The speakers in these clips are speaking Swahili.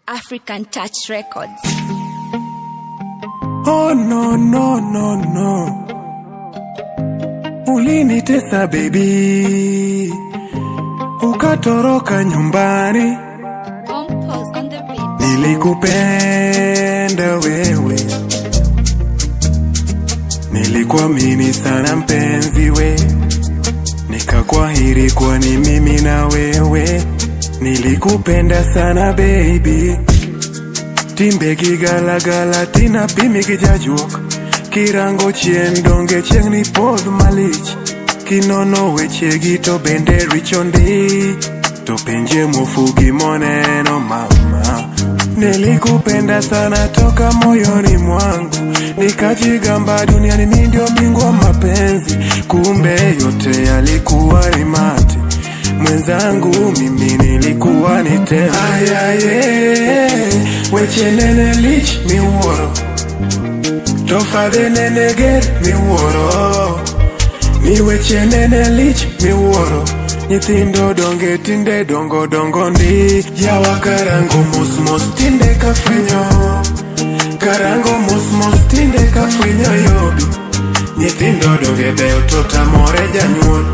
African Touch Records. Oh no no no no, ulinitesa baby, ukatoroka nyumbani. Pause on the beat. Nilikupenda wewe, nilikuamini sana mpenzi we, nikakwahiri kwa ni mimi na wewe. Nilikupenda sana baby, timbe gala gala tina pimi kijajuok, kirango chien donge chieng ni podh malich, kinono weche gito bende richondi, to penje mufugi moneno mama. Nilikupenda sana toka moyoni mwangu, nikajigamba duniani mimi ndio bingwa mapenzi, kumbe yote yalikuwa ni mate. Mwenzangu mimi nilikuwa ni tena. Ayaye, weche nene lich miworo, tofadhe nene ger miworo, ni weche nene lich miworo. Nyithindo donge tinde dongo dongo ndi, yawa karango mos mos tinde kafwenyo, karango mos mos tinde kafwenyo yobi. Nyithindo donge beo tota more janyuol,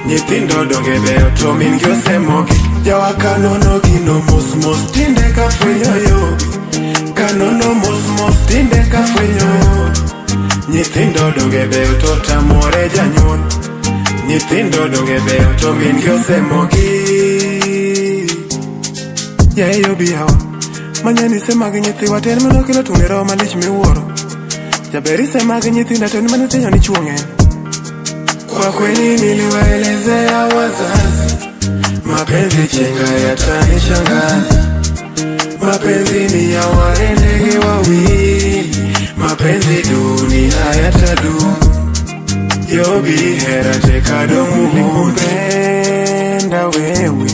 nyithindo donge beo to min gi osemogi. Yawa kanono gino mos mos tinde kafwenyo yobi, kanono mos mos tinde kafwenyo. Nyithindo donge beo tota more janyuol, nyithindo donge beo to min gi osemogi. Yae yobi yawa, manyani se mag nyithiwa ten mano kelo tunge roho malich miwuoro. Jaberi se mag nyithinda ten mano tenyo ni chuonge. Kwa kweli niliwaelezea wazazi, mapenzi chenga yatanishangaza. Mapenzi ni ya waendege wawili, mapenzi duni hayatadumu. Yobi hera teka domu. Nilikupenda wewe,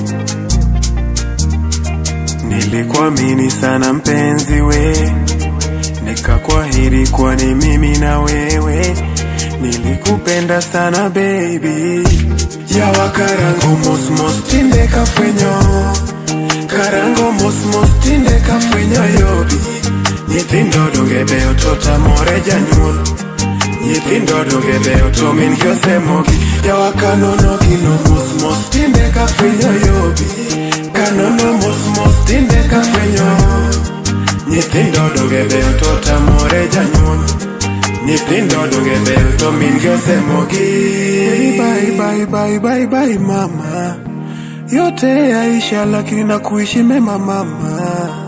nilikuamini sana mpenzi we, nikakwahiri kwa ni mimi na wewe. Nilikupenda sana baby, yawa karango mos mos tinde kafwenyo, karango mos mos tinde kafwenyo yobi. Nyithindo donge beo tota more janyuol, nyithindo donge beo to min gi osemogi. Yawa kanono gino mos mos tinde kafwenyo yobi, kanono mos mos tinde kafwenyo. Nyithindo donge beo tota more janyuol, nyithindo donge beo to min gi osemogi. Bye bye bye bye bye mama, yote yaisha lakini nakuishi mema mama.